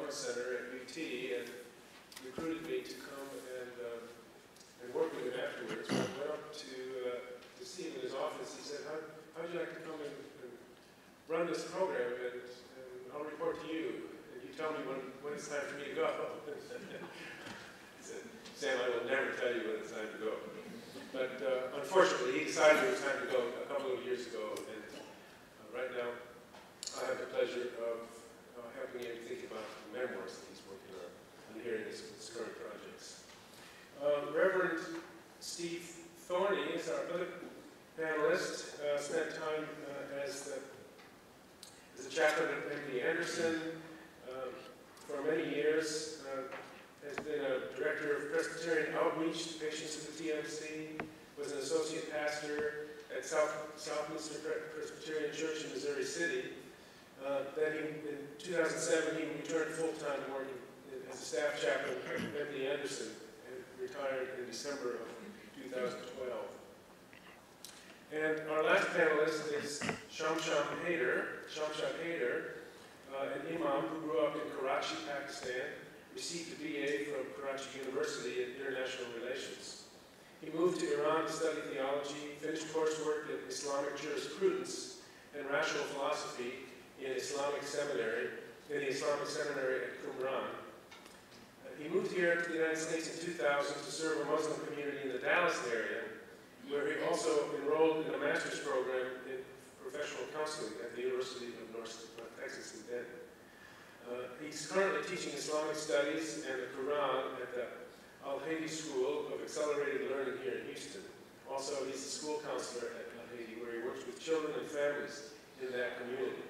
Trauma Center at UT and recruited me to come and work with him afterwards. When I went up to see him in his office, he said, how'd you like to come and run this program, and I'll report to you, and you tell me when it's time for me to go. He said, Sam, I will never tell you when it's time to go. But unfortunately, he decided it was time to go a couple of years ago, and right now I have the pleasure of helping him think about the memoirs that he's working on and hearing his current projects. Reverend Steve Thorney is our other panelist, spent time as a chaplain at MD Anderson for many years, has been a director of Presbyterian outreach to patients at the TMC, was an associate pastor at Southminster Presbyterian Church in Missouri City. Then in 2007, he returned full-time working as a staff chaplain at MD Anderson and retired in December of 2012. And our last panelist is Shamshad Haider. Shamshad Haider, an imam who grew up in Karachi, Pakistan, received a BA from Karachi University in International Relations. He moved to Iran to study theology, finished coursework in Islamic jurisprudence and rational philosophy in the Islamic Seminary at Qumran. He moved here to the United States in 2000 to serve a Muslim community in the Dallas area, where he also enrolled in a master's program in professional counseling at the University of North Texas in Denton. He's currently teaching Islamic studies and the Quran at the Al-Hadi School of Accelerated Learning here in Houston. Also, he's a school counselor at Al-Hadi, where he works with children and families in that community.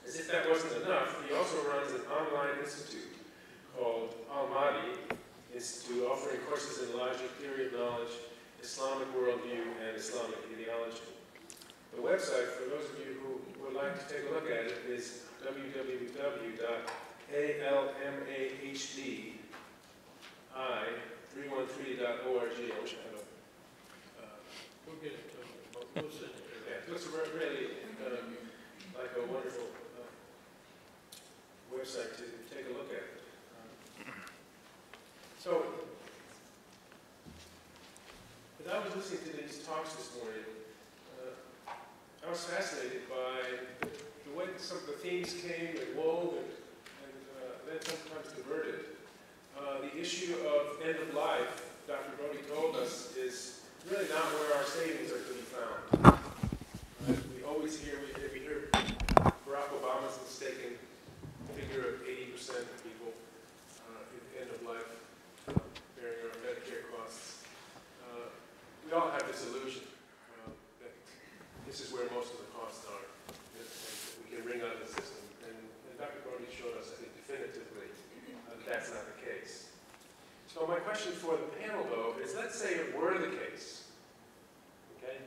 As if that wasn't enough, he also runs an online institute called Al-Mahdi Institute, offering courses in logic, theory of knowledge, Islamic worldview, and Islamic ideology. The website, for those of you who would like to take a look at it, is www.almahdi313.org. I wish I had We'll get it to them. We'll send it. Yeah, it looks really like a wonderful website to take a look at. So, as I was listening to these talks this morning, I was fascinated by the way some of the themes came and wove and then sometimes diverted. The issue of end of life, Dr. Brody told us, is really not where our savings are to be found. We always hear, we hear Barack Obama's mistaken figure of 80% of people at the end of life bearing our Medicare costs. We all have this illusion that this is where most of the costs are, and we can wring out of the system. And Dr. Brody showed us, I think, definitively that's not the case. So my question for the panel, though, is let's say it were the case. Okay?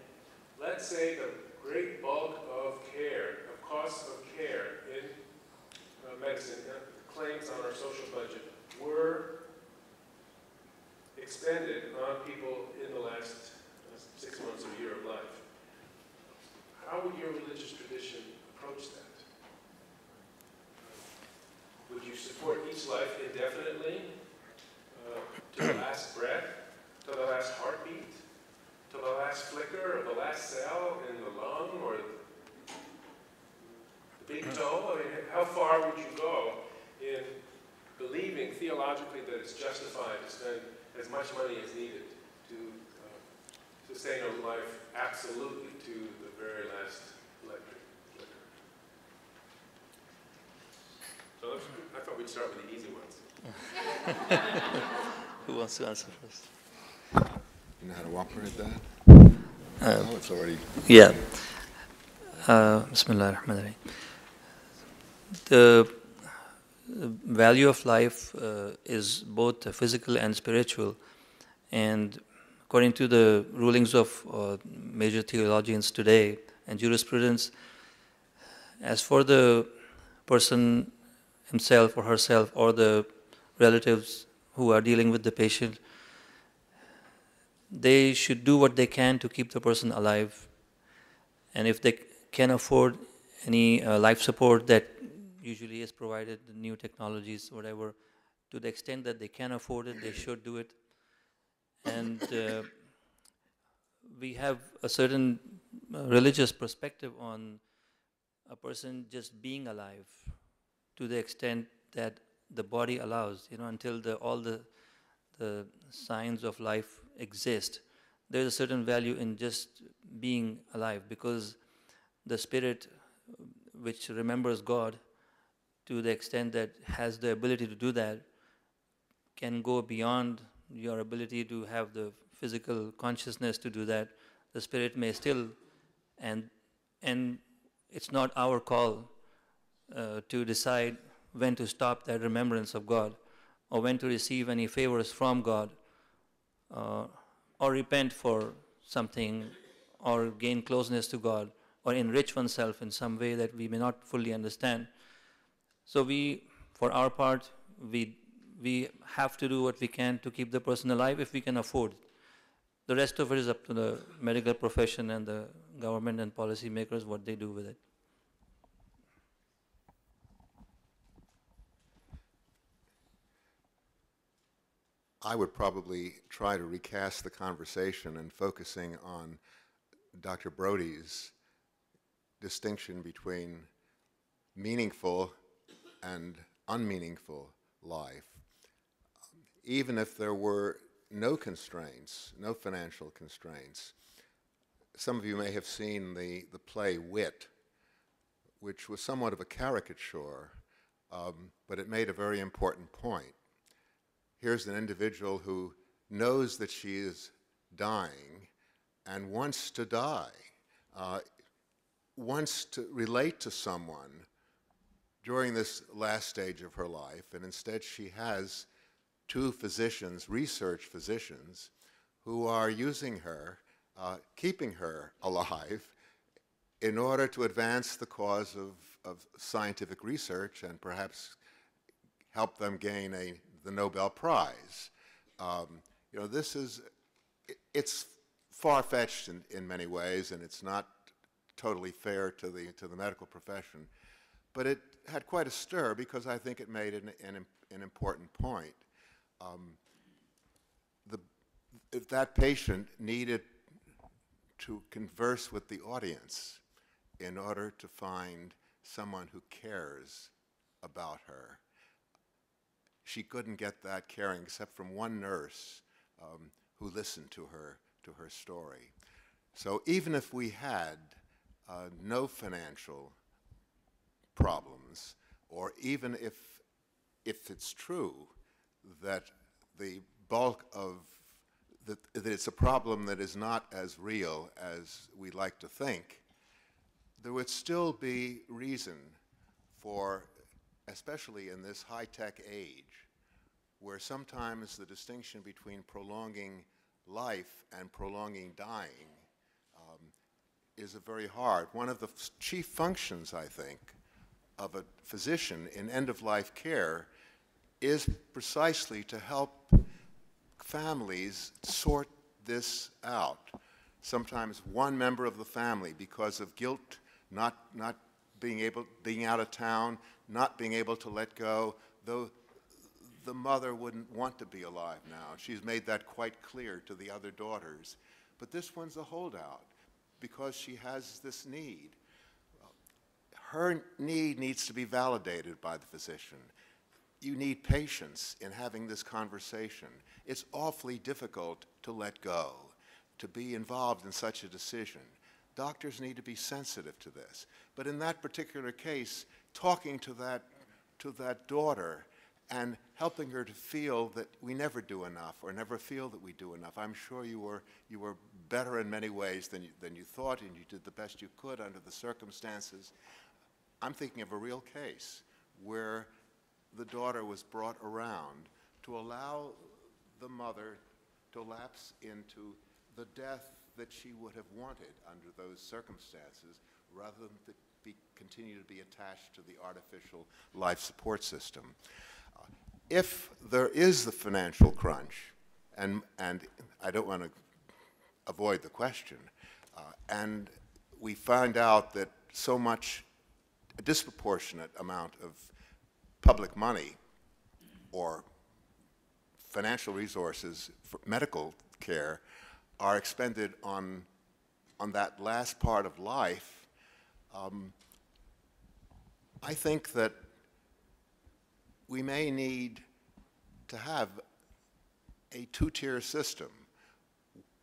Let's say the great bulk of care, of costs of care in medicine, claims on our social budget, were expended on people in the last 6 months or year of life. How would your religious tradition approach that? Would you support each life indefinitely, to the last breath, to the last heartbeat, to the last flicker, or the last cell in the lung, or the big toe? I mean, how far would you go in believing theologically that it's justified to spend as much money as needed to sustain a life absolutely to the very last flicker? So I thought we'd start with the easy ones. Who wants to answer first? You know how to operate that? Oh, it's already... Yeah. Bismillah ar-Rahman ar-Rahim. The value of life is both physical and spiritual. And according to the rulings of major theologians today and jurisprudence, as for the person himself or herself or the relatives who are dealing with the patient, they should do what they can to keep the person alive. And if they can afford any life support that usually is provided, the new technologies, whatever, to the extent that they can afford it, they should do it. And we have a certain religious perspective on a person just being alive to the extent that the body allows, until all the signs of life exist. There's a certain value in just being alive, because the spirit which remembers God to the extent that has the ability to do that can go beyond your ability to have the physical consciousness to do that. The spirit may still, and it's not our call to decide when to stop that remembrance of God, or when to receive any favors from God, or repent for something, or gain closeness to God, or enrich oneself in some way that we may not fully understand. So for our part, we have to do what we can to keep the person alive if we can afford it. The rest of it is up to the medical profession and the government and policy makers, what they do with it. I would probably try to recast the conversation and focusing on Dr. Brody's distinction between meaningful and unmeaningful life. Even if there were no constraints, no financial constraints. Some of you may have seen the play Wit, which was somewhat of a caricature, but it made a very important point. Here's an individual who knows that she is dying and wants to die, wants to relate to someone during this last stage of her life, and instead she has two physicians, research physicians, who are using her, keeping her alive in order to advance the cause of scientific research and perhaps help them gain the Nobel Prize. It's far-fetched in many ways, and it's not totally fair to the medical profession, but it had quite a stir because I think it made an important point. If that patient needed to converse with the audience in order to find someone who cares about her, she couldn't get that caring except from one nurse who listened to her story. So even if we had no financial problems, or even if it's true that the bulk of that it's a problem that is not as real as we like to think, there would still be reason for, especially in this high-tech age, where sometimes the distinction between prolonging life and prolonging dying is very hard. One of the chief functions, I think, of a physician in end-of-life care is precisely to help families sort this out. Sometimes one member of the family, because of guilt, not being out of town, not being able to let go, though the mother wouldn't want to be alive now. She's made that quite clear to the other daughters. But this one's a holdout because she has this need. Her need needs to be validated by the physician. You need patience in having this conversation. It's awfully difficult to let go, to be involved in such a decision. Doctors need to be sensitive to this. But in that particular case, talking to that daughter and helping her to feel that we never do enough or never feel that we do enough. I'm sure you were better in many ways than you thought, and you did the best you could under the circumstances. I'm thinking of a real case where the daughter was brought around to allow the mother to lapse into the death that she would have wanted under those circumstances, rather than continue to be attached to the artificial life support system. If there is the financial crunch, and I don't want to avoid the question, and we find out that so much a disproportionate amount of public money or financial resources for medical care are expended on that last part of life, I think that we may need to have a two-tier system.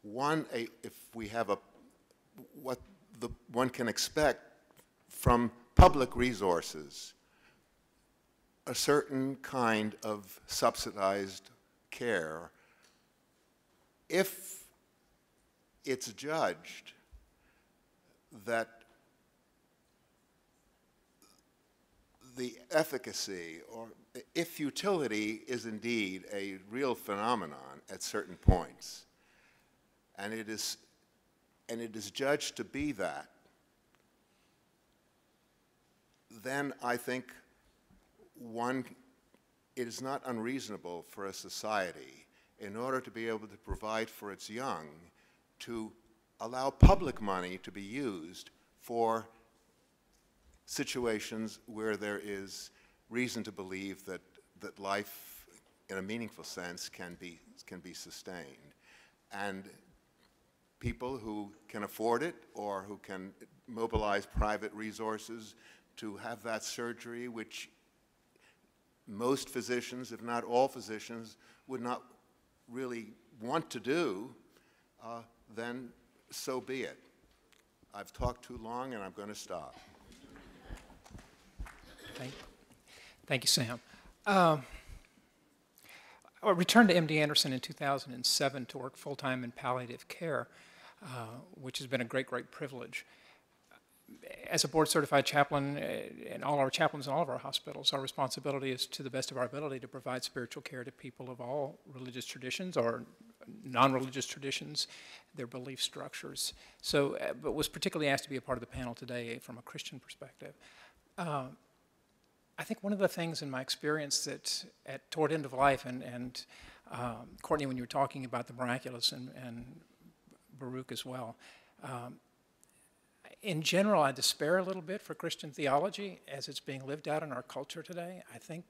One, if we have what one can expect from public resources, a certain kind of subsidized care, if it's judged that the efficacy or if utility is indeed a real phenomenon at certain points, and it is judged to be that, then I think it is not unreasonable for a society, in order to be able to provide for its young, to allow public money to be used for situations where there is reason to believe that life, in a meaningful sense, can be sustained. And people who can afford it or who can mobilize private resources to have that surgery, which most physicians, if not all physicians, would not really want to do, then so be it. I've talked too long and I'm going to stop. Thank you, Sam. I returned to MD Anderson in 2007 to work full-time in palliative care, which has been a great, great privilege. As a board-certified chaplain, and all our chaplains in all of our hospitals, our responsibility is, to the best of our ability, to provide spiritual care to people of all religious traditions or non-religious traditions, their belief structures. So, but was particularly asked to be a part of the panel today from a Christian perspective. I think one of the things in my experience that toward end of life, and Courtney, when you were talking about the miraculous, and Baruch as well, in general, I despair a little bit for Christian theology as it's being lived out in our culture today. I think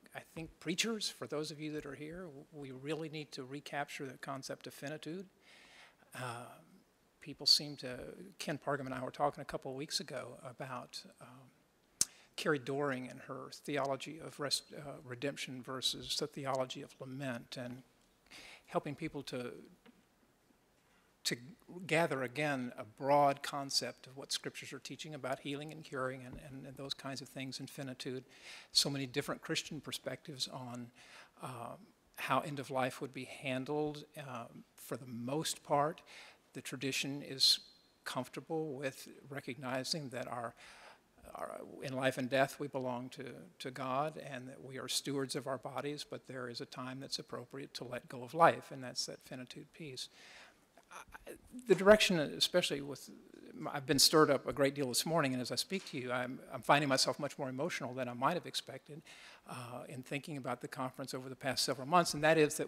preachers, for those of you that are here, we really need to recapture the concept of finitude. People seem to, Ken Pargham and I were talking a couple of weeks ago about Carrie Doring and her theology of redemption versus the theology of lament, and helping people to gather again a broad concept of what scriptures are teaching about healing and curing and those kinds of things, and finitude. So many different Christian perspectives on how end of life would be handled. For the most part, the tradition is comfortable with recognizing that in life and death we belong to God, and that we are stewards of our bodies, but there is a time that's appropriate to let go of life, and that's that finitude piece. The direction, especially I've been stirred up a great deal this morning, and as I speak to you, I'm finding myself much more emotional than I might have expected in thinking about the conference over the past several months, and that is that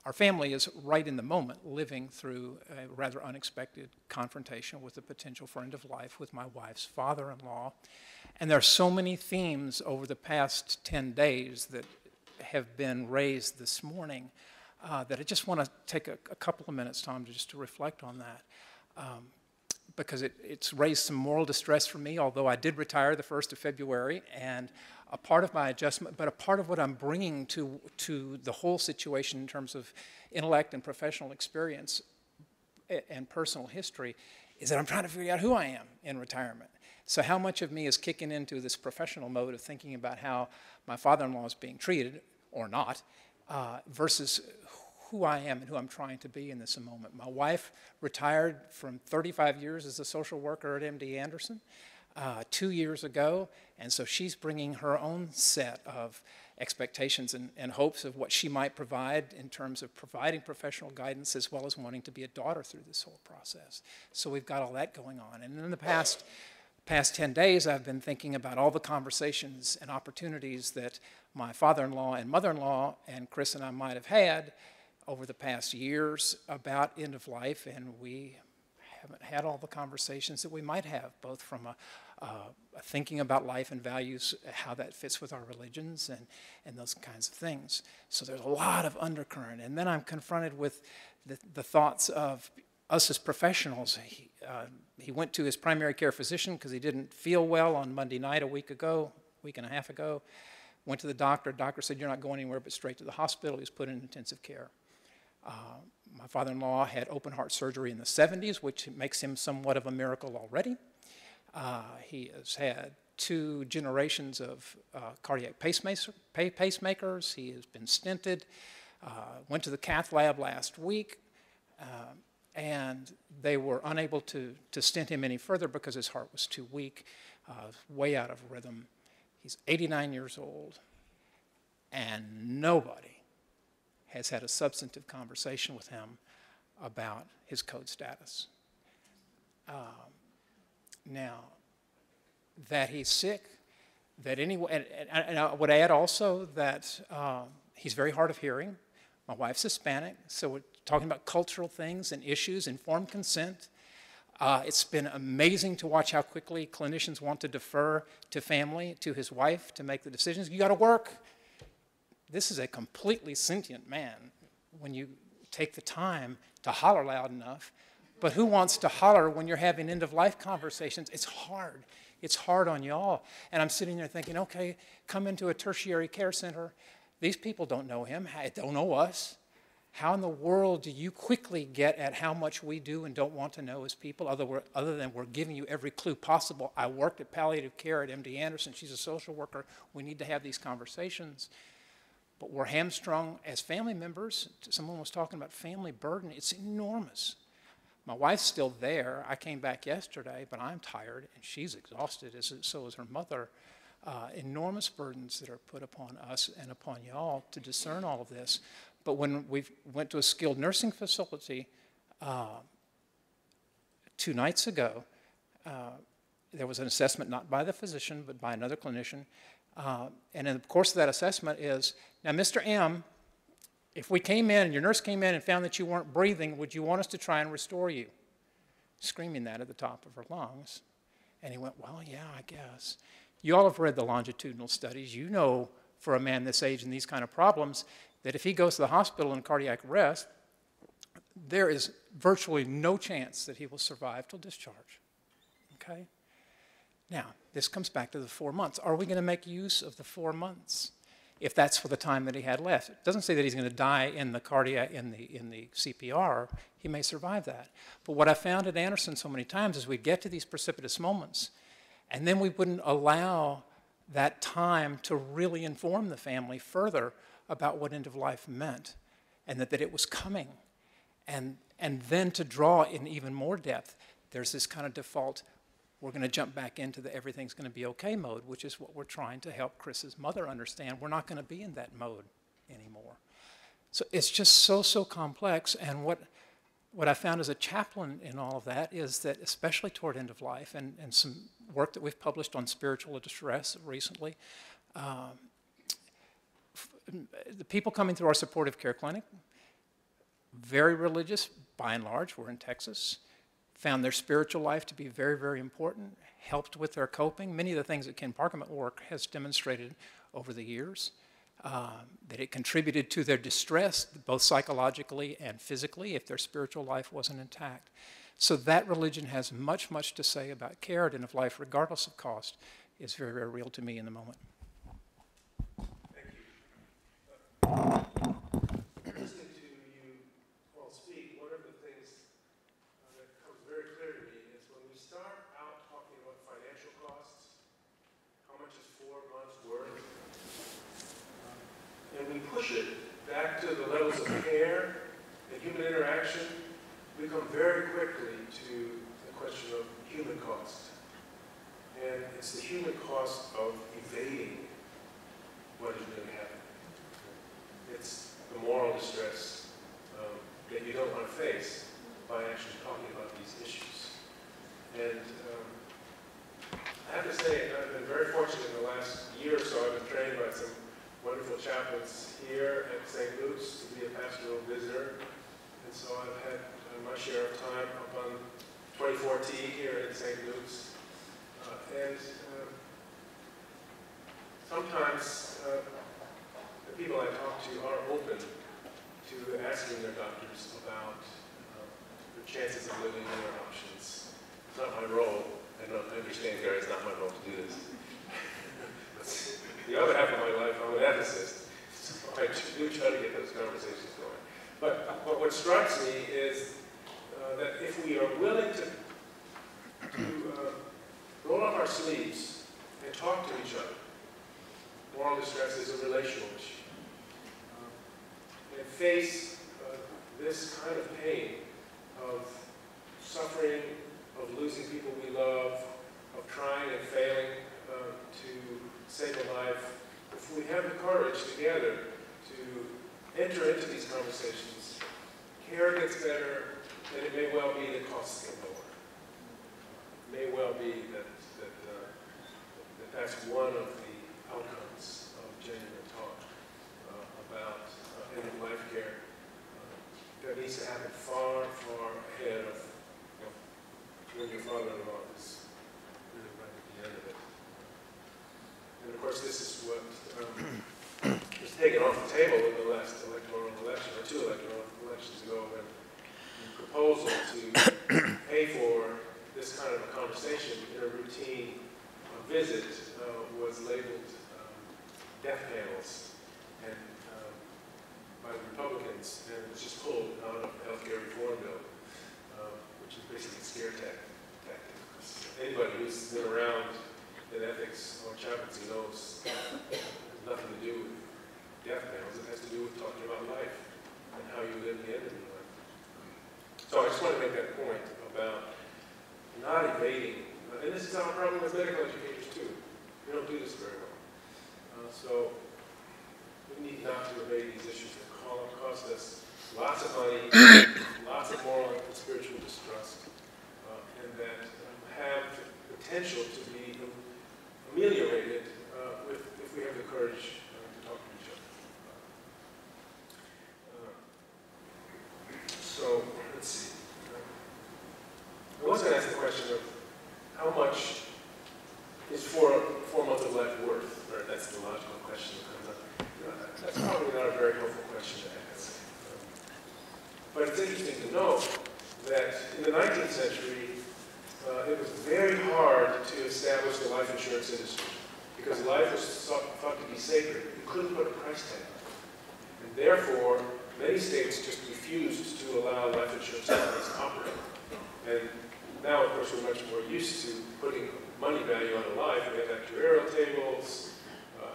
our family is right in the moment living through a rather unexpected confrontation with the potential for end of life with my wife's father-in-law. And there are so many themes over the past 10 days that have been raised this morning that I just want to take a couple of minutes, Tom, to reflect on that. Because it's raised some moral distress for me, although I did retire the 1st of February, and a part of my adjustment, but a part of what I'm bringing to the whole situation in terms of intellect and professional experience and personal history is that I'm trying to figure out who I am in retirement. So how much of me is kicking into this professional mode of thinking about how my father-in-law is being treated, or not, versus who I am and who I'm trying to be in this moment. My wife retired from 35 years as a social worker at MD Anderson 2 years ago, and so she's bringing her own set of expectations and hopes of what she might provide in terms of providing professional guidance, as well as wanting to be a daughter through this whole process. So we've got all that going on. And in the past 10 days, I've been thinking about all the conversations and opportunities that my father-in-law and mother-in-law and Chris and I might have had over the past years about end of life, and we haven't had all the conversations that we might have, both from thinking about life and values, how that fits with our religions and those kinds of things. So there's a lot of undercurrent. And then I'm confronted with the thoughts of us as professionals. He went to his primary care physician because he didn't feel well on Monday night a week and a half ago. Went to the doctor. Doctor said, you're not going anywhere but straight to the hospital. He was put in intensive care. My father-in-law had open heart surgery in the 70s, which makes him somewhat of a miracle already. He has had 2 generations of cardiac pacemakers. He has been stented. Went to the cath lab last week, and they were unable to stent him any further because his heart was too weak, way out of rhythm. He's 89 years old, and nobody has had a substantive conversation with him about his code status. Now, that he's sick, that anyway, and I would add also that he's very hard of hearing. My wife's Hispanic, so we're talking about cultural things and issues, informed consent. It's been amazing to watch how quickly clinicians want to defer to family, to his wife, to make the decisions. You got to work. This is a completely sentient man when you take the time to holler loud enough. But who wants to holler when you're having end-of-life conversations? It's hard. It's hard on y'all. And I'm sitting there thinking, okay, come into a tertiary care center. These people don't know him. They don't know us. How in the world do you quickly get at how much we do and don't want to know as people, other than we're giving you every clue possible? I worked at Palliative Care at MD Anderson. She's a social worker. We need to have these conversations. But we're hamstrung as family members. Someone was talking about family burden. It's enormous. My wife's still there. I came back yesterday, but I'm tired, and she's exhausted, so is her mother. Enormous burdens that are put upon us and upon y'all to discern all of this. But when we went to a skilled nursing facility 2 nights ago, there was an assessment not by the physician, but by another clinician. And in the course of that assessment is, now, Mr. M, if we came in and your nurse came in and found that you weren't breathing, would you want us to try and restore you? Screaming that at the top of her lungs. And he went, well, yeah, I guess. You all have read the longitudinal studies. You know, for a man this age and these kind of problems, that if he goes to the hospital in cardiac arrest, there is virtually no chance that he will survive till discharge. Okay? Now, this comes back to the 4 months. Are we going to make use of the 4 months if that's for the time that he had left? It doesn't say that he's going to die in the cardiac, in the CPR. He may survive that. But what I found at Anderson so many times is we'd get to these precipitous moments, and then we wouldn't allow that time to really inform the family further about what end of life meant, and that it was coming. And then to draw in even more depth, there's this kind of default, we're going to jump back into the everything's going to be okay mode, which is what we're trying to help Chris's mother understand. We're not going to be in that mode anymore. So it's just so complex. And what I found as a chaplain in all of that is that, especially toward end of life, and some work that we've published on spiritual distress recently, the people coming through our supportive care clinic, very religious by and large, we're in Texas, found their spiritual life to be very, very important, helped with their coping. Many of the things that Ken Parkham work has demonstrated over the years, that it contributed to their distress, both psychologically and physically, if their spiritual life wasn't intact. So that religion has much, much to say about care at end of life, regardless of cost, is very, very real to me in the moment. Listening to you all speak, one of the things that comes very clear to me is when we start out talking about financial costs, how much is 4 months worth, and we push it back to the levels of care and human interaction, we come very quickly to the question of human cost. And it's the human cost of evading what is really happening. It's the moral distress that you don't want to face by actually talking about these issues. And I have to say, I've been very fortunate in the last year or so. I've been trained by some wonderful chaplains here at St. Luke's to be a pastoral visitor. And so I've had my share of time up on 24T here at St. Luke's. Sometimes the people I talk to are open to asking their doctors about the chances of living and their options. It's not my role. I understand, Gary, it's not my role to do this. The other half of my life, I'm an ethicist, so I do try to get those conversations going. But what strikes me is that if we are willing to roll up our sleeves and talk to each other, moral distress is a relational issue, and face this kind of pain of suffering, of losing people we love, of trying and failing to save a life. If we have the courage together to enter into these conversations, care gets better, and it may well be that costs get lower. It may well be that that's one of the outcomes of genuine talk about end-of-life care that needs to happen far, far ahead of when your father-in-law is really right at the end of it. And of course, this is what was taken off the table in the last electoral election, or 2 electoral elections ago, when the proposal to pay for this kind of a conversation in a routine visit was labeled death panels and by the Republicans, and it was just pulled out of the healthcare reform bill, which is basically scare tactics. Anybody who's been around in ethics or chaplaincy knows it has nothing to do with death panels. It has to do with talking about life and how you live the end of your life. So I just want to make that point about not evading, and this is our problem with medical educators too. We don't do this very well. So we need not to evade these issues that cost us lots of money, lots of moral and spiritual distrust, and that have the potential to be ameliorated if we have the courage to talk to each other. So let's see. I was going to ask the question of how much is 4 months of life worth? Right? That's the logical question that comes up. That's probably not a very helpful question to ask. But it's interesting to know that in the 19th century, it was very hard to establish the life insurance industry because life was thought to be sacred. You couldn't put a price tag on it. And therefore, many states just refused to allow life insurance companies to operate. And now, of course, we're much more used to putting money value on a life. We have actuarial tables,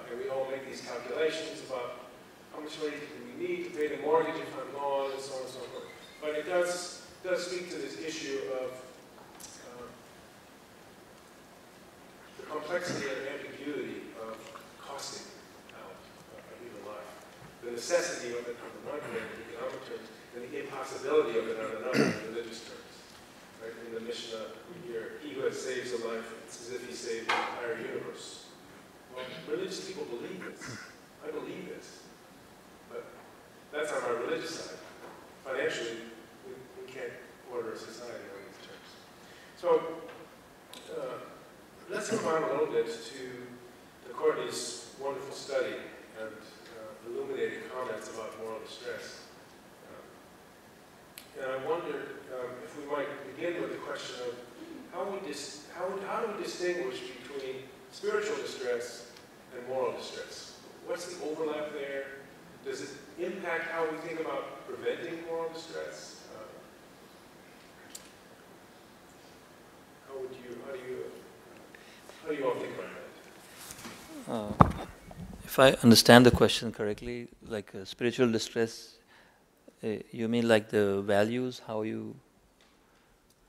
and we all make these calculations about how much money do we need to pay the mortgage if I'm gone, and so on and so forth. But it does speak to this issue of the complexity and ambiguity of costing out a human life, the necessity of it on the one hand in economic terms, and the impossibility of it on another in religious terms. Right? In the Mishnah, we hear, he who saves a life, it's as if he saved the entire universe. Well, religious people believe this. I believe this. But that's on our religious side. Financially, we can't order a society on these terms. So, let's move on a little bit to Courtney's wonderful study and illuminating comments about moral distress. And I wondered if we might begin with the question of how do we distinguish between spiritual distress and moral distress? What's the overlap there? Does it impact how we think about preventing moral distress? How do you all think about that? If I understand the question correctly, like spiritual distress, you mean like the values, how you...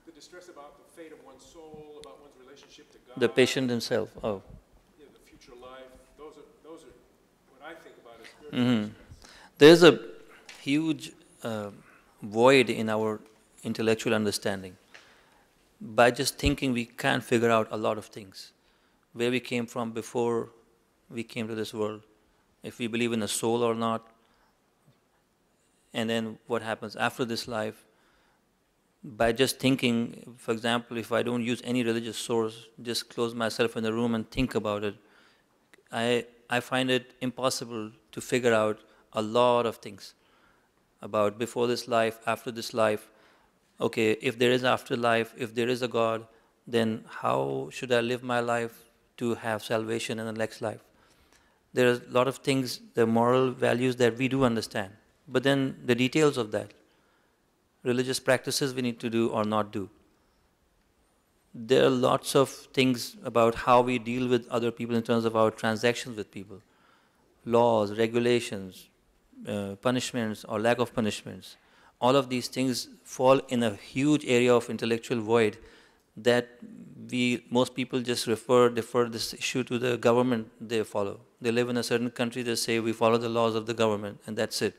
The distress about the fate of one's soul, about one's relationship to God. The patient himself, oh. Yeah, the future life. Those are what I think about as spiritual distress. There's a huge void in our intellectual understanding. By just thinking, we can't figure out a lot of things. Where we came from before we came to this world, if we believe in a soul or not, and then what happens after this life. by just thinking, for example, if I don't use any religious source, just close myself in a room and think about it, I find it impossible to figure out a lot of things about before this life, after this life. Okay, if there is afterlife, if there is a God, then how should I live my life to have salvation in the next life? There are a lot of things, the moral values that we do understand, but then the details of that, religious practices we need to do or not do. There are lots of things about how we deal with other people in terms of our transactions with people. Laws, regulations, punishments or lack of punishments. All of these things fall in a huge area of intellectual void that most people just defer this issue to the government they follow. They live in a certain country, they say we follow the laws of the government and that's it.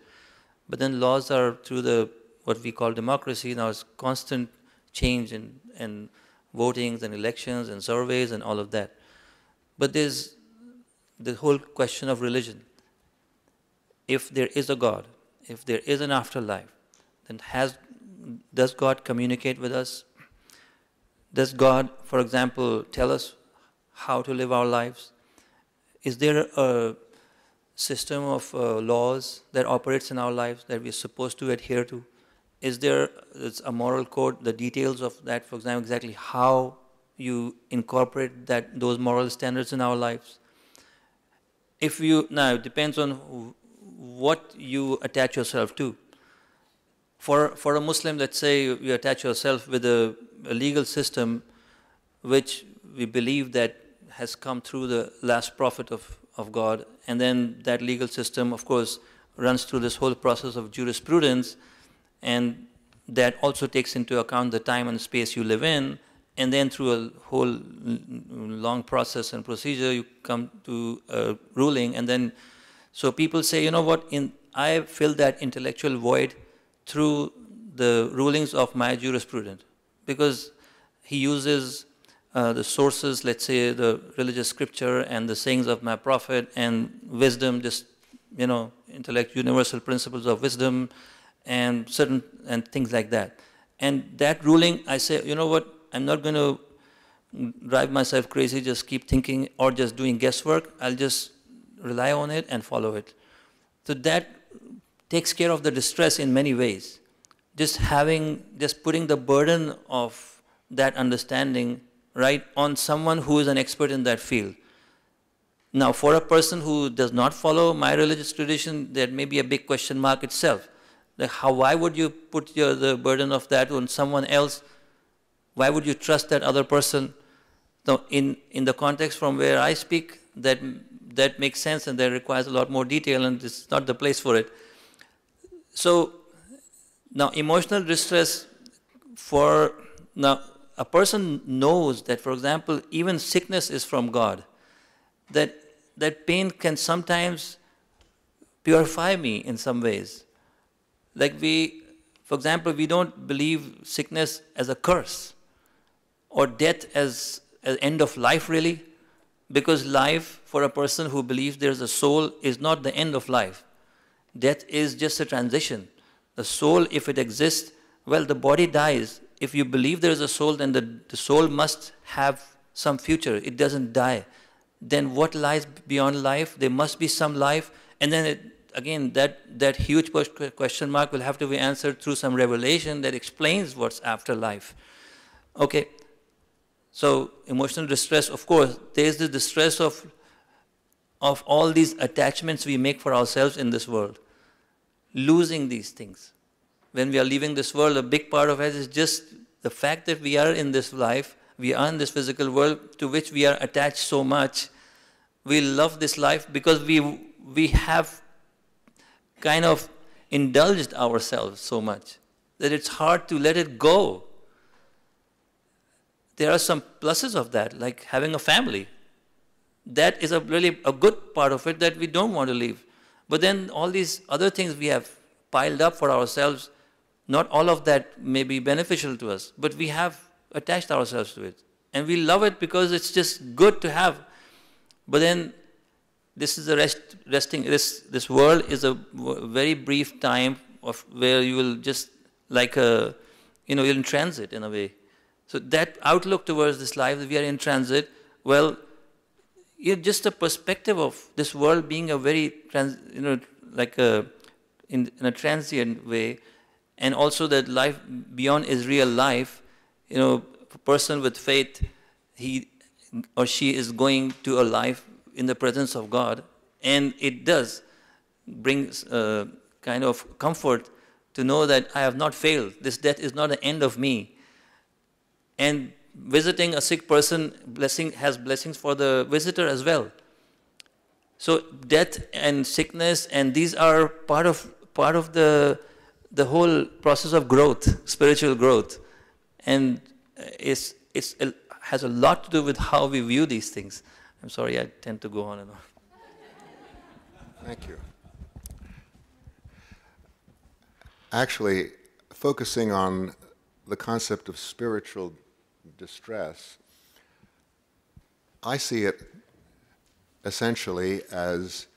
But then laws are through what we call democracy. Now it's constant change and votings and elections and surveys and all of that. But there's the whole question of religion. If there is a God, if there is an afterlife, then does God communicate with us? Does God, for example, tell us how to live our lives? Is there a system of laws that operates in our lives that we're supposed to adhere to? Is there a moral code, the details of that, for example, exactly how you incorporate those moral standards in our lives? Now it depends on what you attach yourself to. For a Muslim, let's say you attach yourself with a legal system which we believe that has come through the last prophet of God, and then that legal system, of course, runs through this whole process of jurisprudence, and that also takes into account the time and space you live in, and then through a whole long process and procedure, you come to a ruling, and then, so people say, you know what, I fill that intellectual void through the rulings of my jurisprudent, because he uses the sources, let's say the religious scripture and the sayings of my prophet and wisdom, just, universal principles of wisdom and things like that. And that ruling, I say, you know what, I'm not going to drive myself crazy, just keep thinking or just doing guesswork. I'll just rely on it and follow it. So that takes care of the distress in many ways. Just putting the burden of that understanding right on someone who is an expert in that field. Now, for a person who does not follow my religious tradition, there may be a big question mark itself. Like why would you put the burden of that on someone else? Why would you trust that other person? Now, in the context from where I speak, that makes sense, and that requires a lot more detail, and this is not the place for it. So, now emotional distress a person knows that, for example, even sickness is from God. That pain can sometimes purify me in some ways. Like for example, we don't believe sickness as a curse or death as an end of life, really, because life, for a person who believes there's a soul, is not the end of life. Death is just a transition. The soul, if it exists, well, the body dies. If you believe there is a soul, then the soul must have some future. It doesn't die. Then what lies beyond life? There must be some life. And then, again, that huge question mark will have to be answered through some revelation that explains what's after life. Okay. So emotional distress, of course, there is the distress of all these attachments we make for ourselves in this world. Losing these things. When we are leaving this world, a big part of it is just the fact that we are in this life, we are in this physical world to which we are attached so much. We love this life because we have kind of indulged ourselves so much that it's hard to let it go. There are some pluses of that, like having a family. That is really a good part of it that we don't want to leave. But then all these other things we have piled up for ourselves, not all of that may be beneficial to us, but we have attached ourselves to it. And we love it because it's just good to have. But then this is this world is a very brief time of where you will just, like a you're in transit in a way. So that outlook towards this life, that we are in transit, well, just a perspective of this world being a very, like in a transient way, and also that life beyond is real life. A person with faith, he or she is going to a life in the presence of God, and it does bring kind of comfort to know that I have not failed. This death is not the end of me. And visiting a sick person has blessings for the visitor as well. So death and sickness, and these are part of the whole process of growth, spiritual growth, and it has a lot to do with how we view these things. I'm sorry, I tend to go on and on. Thank you. Actually, focusing on the concept of spiritual distress, I see it essentially as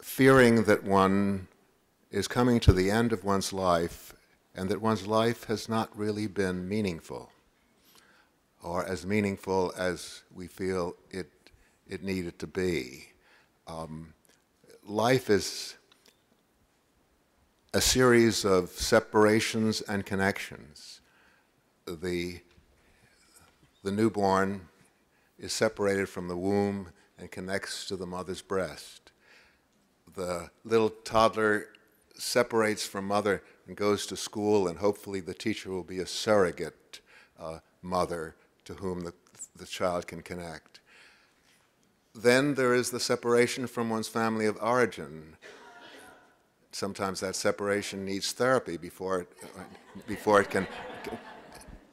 fearing that one is coming to the end of one's life and that one's life has not really been meaningful, or as meaningful as we feel it needed to be. Life is a series of separations and connections. The newborn is separated from the womb and connects to the mother's breast. The little toddler separates from mother and goes to school, and hopefully the teacher will be a surrogate mother to whom the child can connect. Then there is the separation from one's family of origin. Sometimes that separation needs therapy before it can,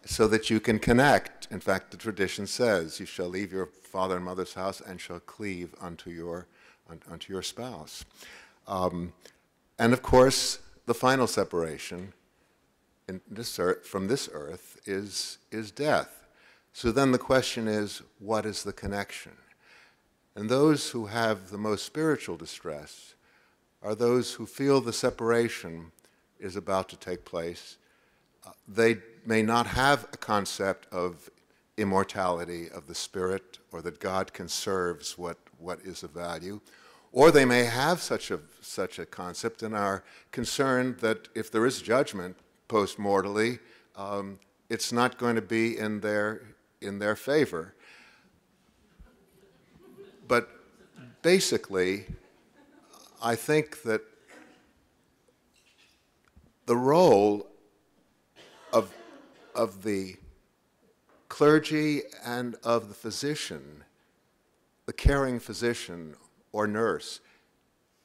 so that you can connect. In fact, the tradition says, you shall leave your father and mother's house and shall cleave unto your spouse. And of course, the final separation from this earth is death. So then the question is, what is the connection? And those who have the most spiritual distress are those who feel the separation is about to take place. They may not have a concept of immortality of the spirit, or that God conserves what is of value, or they may have such a concept and are concerned that if there is judgment post-mortally, it's not going to be in their favor. But basically, I think that the role of the clergy and of the physician, the caring physician or nurse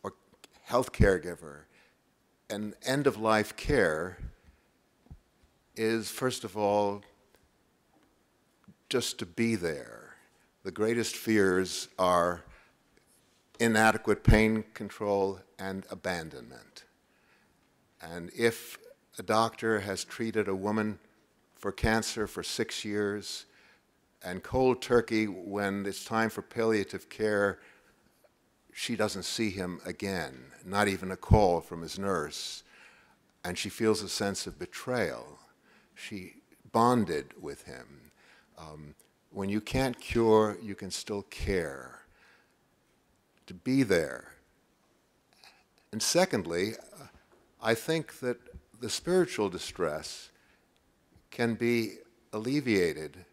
or health caregiver, and end-of-life care is, first of all, just to be there. The greatest fears are inadequate pain control and abandonment. And if a doctor has treated a woman for cancer for 6 years, and cold turkey, when it's time for palliative care, she doesn't see him again, not even a call from his nurse, and she feels a sense of betrayal. She bonded with him. When you can't cure, you can still care. To be there. And secondly, I think that the spiritual distress can be alleviated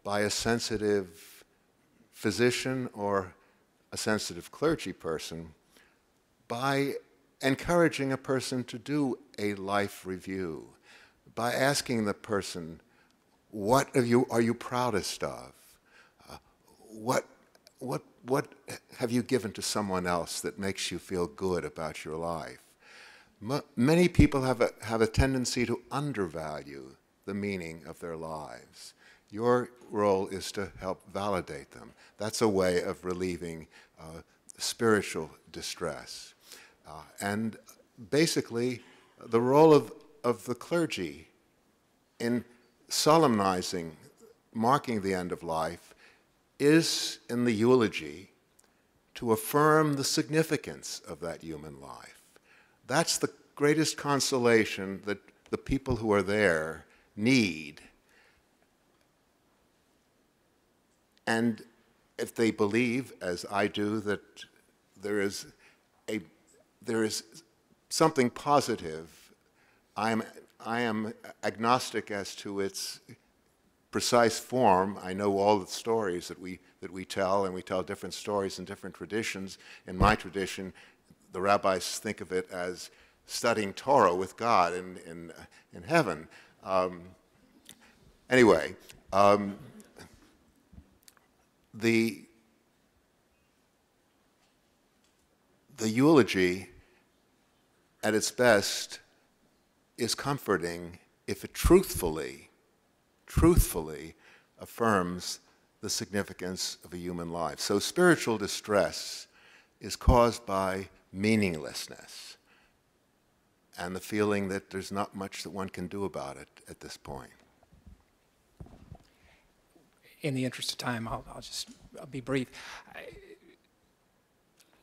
by a sensitive physician or a sensitive clergy person by encouraging a person to do a life review, by asking the person, what are you proudest of? What have you given to someone else that makes you feel good about your life? Many people have a tendency to undervalue the meaning of their lives. Your role is to help validate them. That's a way of relieving spiritual distress. And basically, the role of the clergy in solemnizing, marking the end of life, is in the eulogy to affirm the significance of that human life. That's the greatest consolation that the people who are there need. And if they believe, as I do, that there is something positive, I am agnostic as to its precise form. I know all the stories that we tell, and we tell different stories in different traditions. In my tradition, the rabbis think of it as studying Torah with God in heaven. Anyway, the eulogy, at its best, is comforting if it truthfully affirms the significance of a human life. So spiritual distress is caused by meaninglessness and the feeling that there's not much that one can do about it at this point. In the interest of time, I'll be brief.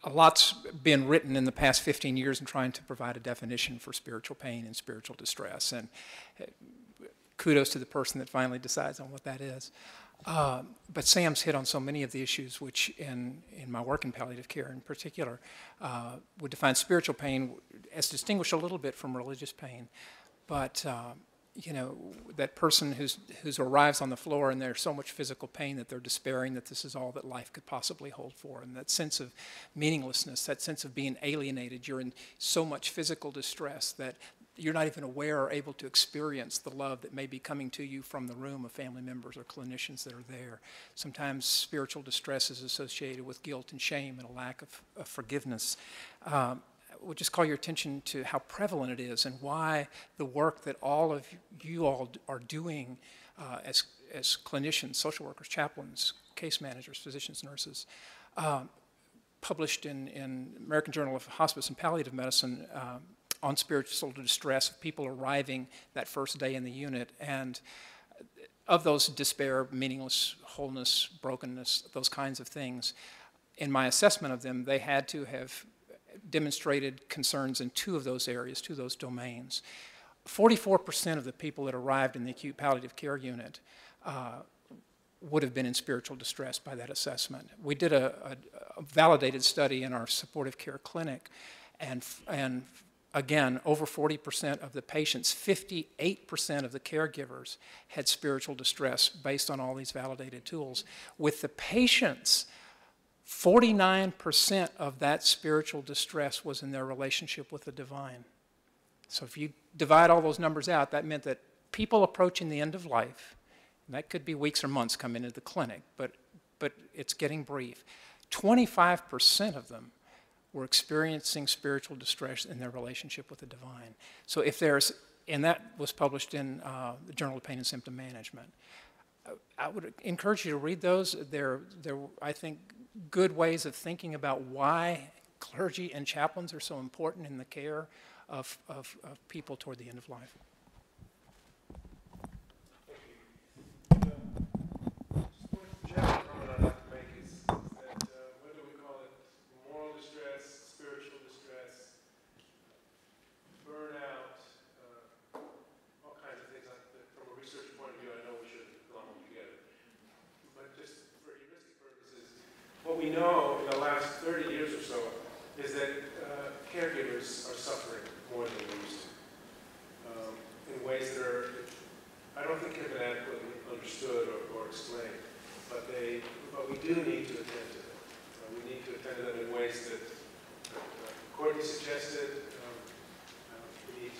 A lot's been written in the past 15 years in trying to provide a definition for spiritual pain and spiritual distress, and kudos to the person that finally decides on what that is. But Sam's hit on so many of the issues which, in my work in palliative care in particular, would define spiritual pain as distinguished a little bit from religious pain. But you know, that person who's arrives on the floor and there's so much physical pain that they're despairing that this is all that life could possibly hold for, and that sense of meaninglessness, that sense of being alienated. You're in so much physical distress that you're not even aware or able to experience the love that may be coming to you from the room of family members or clinicians that are there. Sometimes spiritual distress is associated with guilt and shame and a lack of forgiveness. We'll just call your attention to how prevalent it is and why the work that all of you all are doing as clinicians, social workers, chaplains, case managers, physicians, nurses, published in American Journal of Hospice and Palliative Medicine on spiritual distress of people arriving that first day in the unit, and of those despair, meaningless, wholeness, brokenness, those kinds of things. In my assessment of them, they had to have demonstrated concerns in two of those areas, two of those domains. 44% of the people that arrived in the acute palliative care unit would have been in spiritual distress by that assessment. We did a validated study in our supportive care clinic, and again, over 40% of the patients, 58% of the caregivers had spiritual distress based on all these validated tools. With the patients, 49% of that spiritual distress was in their relationship with the divine. So if you divide all those numbers out, that meant that people approaching the end of life, and that could be weeks or months come into the clinic, but it's getting brief, 25% of them were experiencing spiritual distress in their relationship with the divine. So if there's, and that was published in the Journal of Pain and Symptom Management. I would encourage you to read those. They're I think, good ways of thinking about why clergy and chaplains are so important in the care of people toward the end of life. General comment I'd like to make is that whether we call it moral distress, spiritual distress, burnout, all kinds of things like that, from a research point of view, I know we should lump them together. But just for heuristic purposes, what we know in the last 30 years or so is that caregivers are suffering more than they used to, in ways that are, I don't think have been adequately understood or explained. But we do need to attend to them. We need to attend to them in ways that Courtney suggested. We need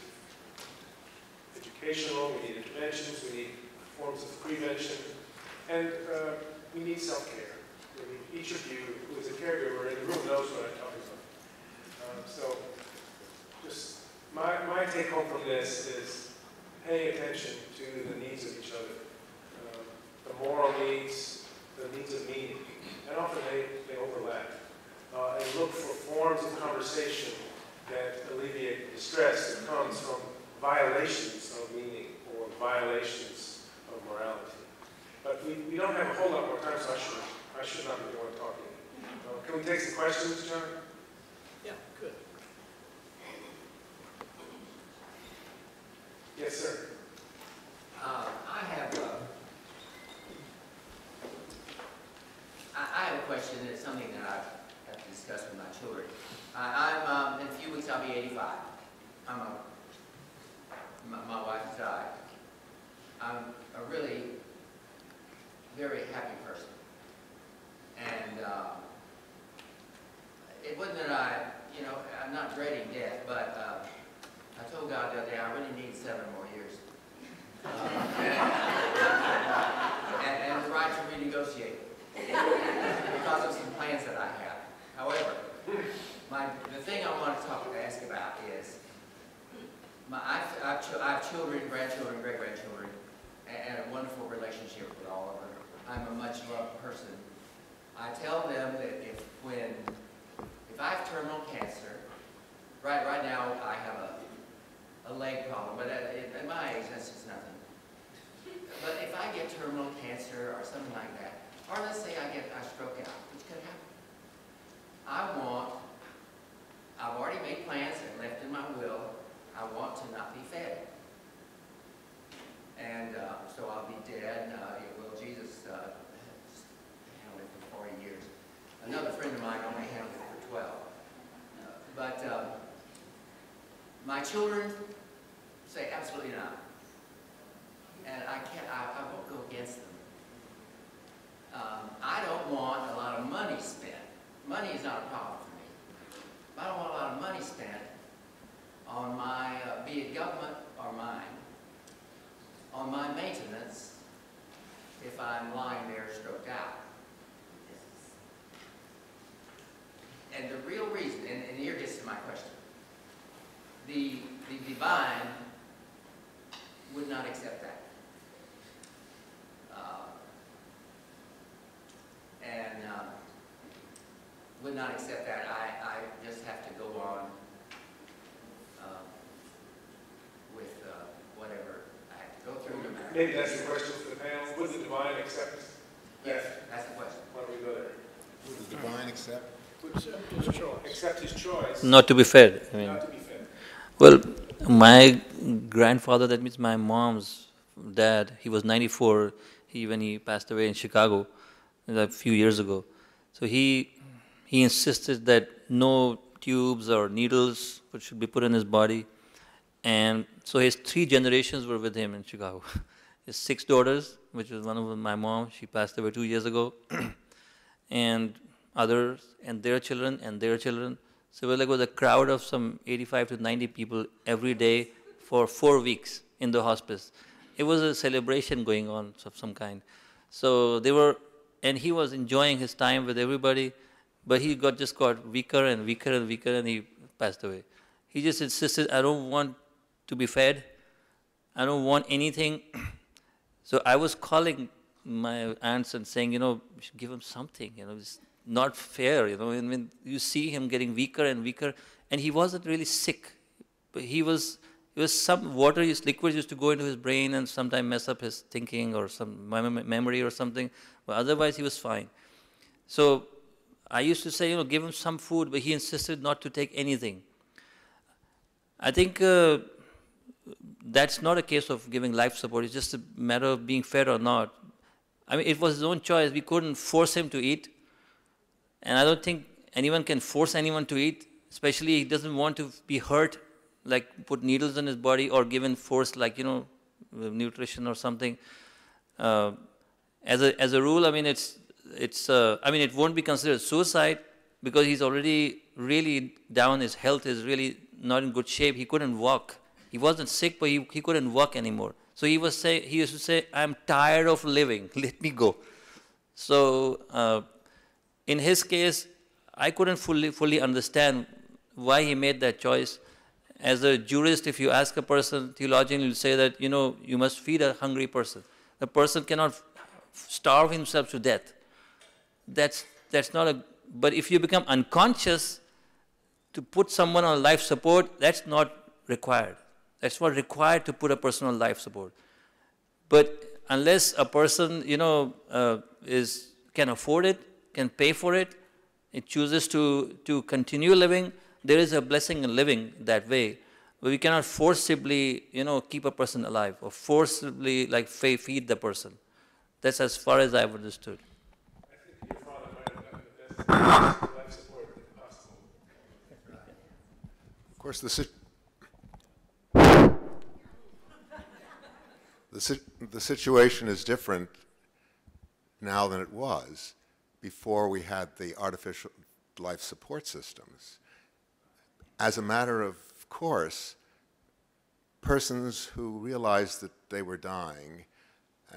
educational, we need interventions, we need forms of prevention, and we need self-care. I mean, each of you who is a caregiver in the room knows what I'm talking about. So just my take home from this is pay attention to the needs of each other. The moral needs, the needs of meaning, and often they overlap. And look for forms of conversation that alleviate the distress that comes from violations of meaning or violations of morality. But we don't have a whole lot more time, so I should not be the one talking. Can we take some questions, John? Yeah, good. Yes. I'm in a few weeks I'll be 85. My wife died. I'm a really very happy person. And it wasn't that I'm not dreading death, but I told God the other day I really need 7 more years. And the right to renegotiate because of some plans that I have. However, the thing I want to ask about is I have children, grandchildren, great-grandchildren, and a wonderful relationship with all of them. I'm a much loved person. I tell them that if I have terminal cancer, right now I have a leg problem, but at my age that's just nothing. But if I get terminal cancer or something like that, or let's say I stroke out, which could happen, I've already made plans and left in my will. I want to not be fed. And so I'll be dead. Will Jesus handle it for 40 years? Another friend of mine only handled it for 12. But my children say absolutely not. And I won't go against them. I don't want a lot of money spent. Money is not a problem for me. I don't want a lot of money spent on my, be it government or mine, on my maintenance if I'm lying there stroked out. And the real reason, and here gets to my question, the divine would not accept that. Would not accept that. I just have to go on with whatever I have to go through. No matter. Maybe that's the question for the panel. Would the divine accept that? Yes, that's the question. Why don't we go there? Would the divine accept? Accept his choice. Accept his choice. Not to be fed. I mean, Not to be fed. well, my grandfather, that means my mom's dad, he was 94 when he passed away in Chicago a few years ago. So he insisted that no tubes or needles should be put in his body. And so his 3 generations were with him in Chicago. His 6 daughters, which was one of them, my mom, she passed away 2 years ago, and others, and their children, and their children. So it was a crowd of some 85 to 90 people every day for 4 weeks in the hospice. It was a celebration going on of some kind. So they were, and he was enjoying his time with everybody, but he just got weaker and weaker and weaker, and he passed away. He just insisted, I don't want to be fed. I don't want anything. So I was calling my aunts and saying, we should give him something. It's not fair. I mean, you see him getting weaker and weaker, and he wasn't really sick. But it was some liquids used to go into his brain and sometimes mess up his thinking or some memory or something. But otherwise, he was fine. So I used to say, give him some food, but he insisted not to take anything. I think that's not a case of giving life support. It's just a matter of being fed or not. I mean, it was his own choice. We couldn't force him to eat. And I don't think anyone can force anyone to eat, especially he doesn't want to be hurt, like put needles in his body or given force, like, nutrition or something. As a rule, I mean, it won't be considered suicide because he's already really down. His health is really not in good shape. He couldn't walk. He wasn't sick, but he couldn't walk anymore. So he used to say, I'm tired of living. Let me go. So in his case, I couldn't fully understand why he made that choice. As a jurist, if you ask a person, theologian will say that, you must feed a hungry person. The person cannot starve himself to death. That's not but if you become unconscious, to put someone on life support, that's not required. That's not required to put a person on life support. But unless a person, can afford it, can pay for it, it chooses to continue living, there is a blessing in living that way. But we cannot forcibly, keep a person alive or forcibly, feed the person. That's as far as I've understood. I think your father might have gotten the best life support possible. course, the situation is different now than it was before we had the artificial life support systems. As a matter of course, persons who realized that they were dying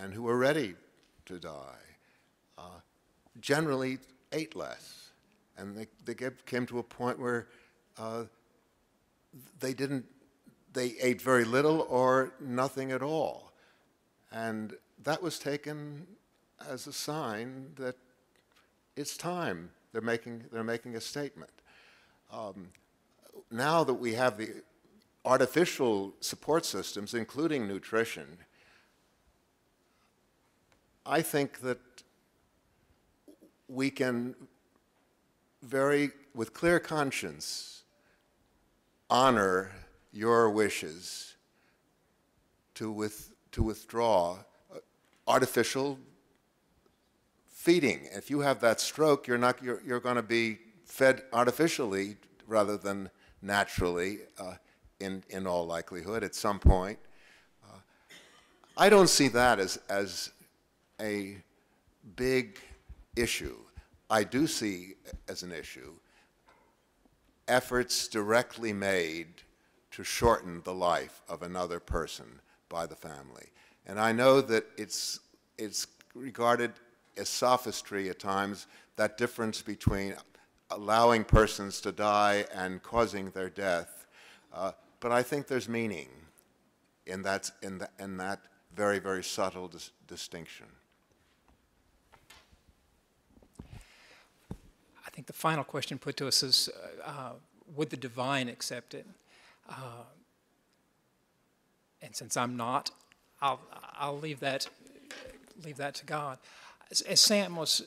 and who were ready to die generally ate less. And they came to a point where they ate very little or nothing at all. And that was taken as a sign that it's time. They're making a statement. Now that we have the artificial support systems, including nutrition, I think that we can with clear conscience, honor your wishes to withdraw artificial feeding. If you have that stroke, you're going to be fed artificially rather than naturally, in all likelihood, at some point. I don't see that as a big issue. I do see as an issue efforts directly made to shorten the life of another person by the family. And I know that it's regarded as sophistry at times, that difference between allowing persons to die and causing their death. But I think there's meaning in that very, very subtle distinction. I think the final question put to us is, would the divine accept it? And since I'm not, I'll leave that to God. As Sam was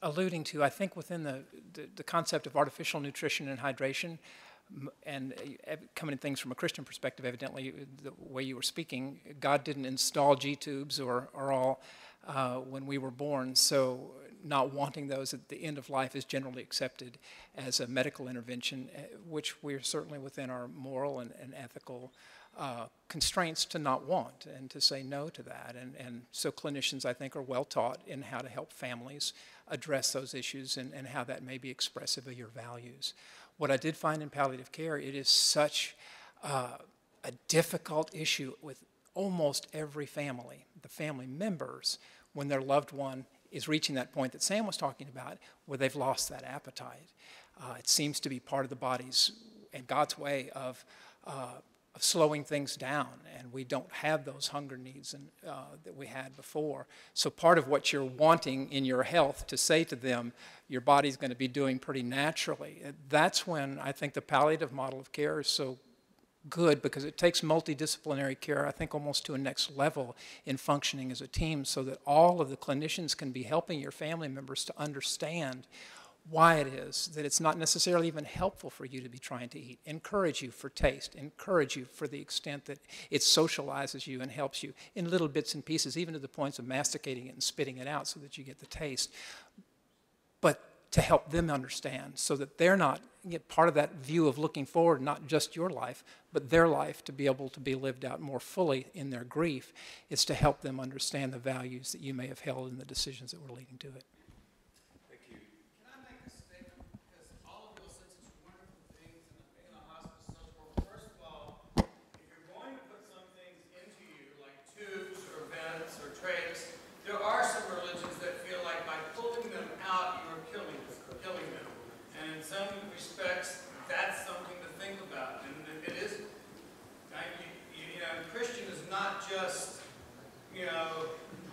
alluding to, I think within the concept of artificial nutrition and hydration, and coming at things from a Christian perspective, evidently the way you were speaking, God didn't install G-tubes or all when we were born, so not wanting those at the end of life is generally accepted as a medical intervention, which we're certainly within our moral and ethical constraints to not want and to say no to that. And so clinicians, I think, are well taught in how to help families address those issues and how that may be expressive of your values. What I did find in palliative care, it is such a difficult issue with almost every family. The family members, when their loved one is reaching that point that Sam was talking about, where they've lost that appetite. It seems to be part of the body's and God's way of slowing things down, and we don't have those hunger needs that we had before. So part of what you're wanting in your health to say to them, your body's going to be doing pretty naturally. That's when I think the palliative model of care is so good, because it takes multidisciplinary care, I think, almost to a next level in functioning as a team, so that all of the clinicians can be helping your family members to understand why it is that it's not necessarily even helpful for you to be trying to eat. Encourage you for taste. Encourage you for the extent that it socializes you and helps you in little bits and pieces, even to the points of masticating it and spitting it out so that you get the taste. But to help them understand so that they're not part of that view of looking forward, not just your life, but their life to be able to be lived out more fully in their grief, is to help them understand the values that you may have held in the decisions that were leading to it.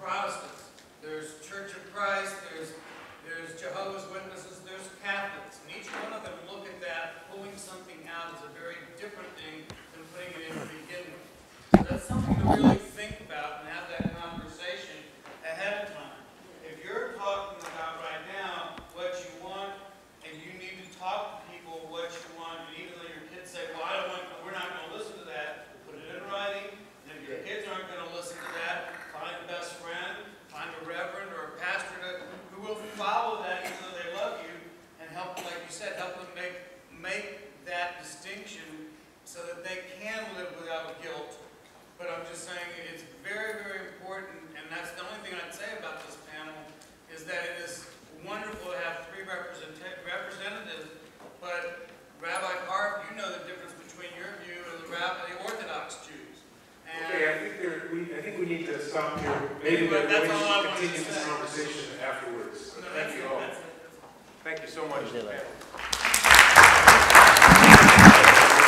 Protestants, there's Church of Christ, there's Jehovah's Witnesses, there's Catholics, and each one of them look at that, pulling something out is a very different thing than putting it in the beginning. So that's something to really think about and have that conversation ahead of time. If you're talking about right now what you want, and you need to talk to people what you want, and even though your kids say, well, we're not going to listen to that, put it in writing, and if your kids aren't going to listen to that, find a best friend, find a reverend or a pastor who will follow that even though they love you, and help, like you said, help them make that distinction need to stop here. Maybe But we that's should all I wanted to continue this say. conversation afterwards. No, Thank you all. that's it. Thank you so much. Thank you. panel.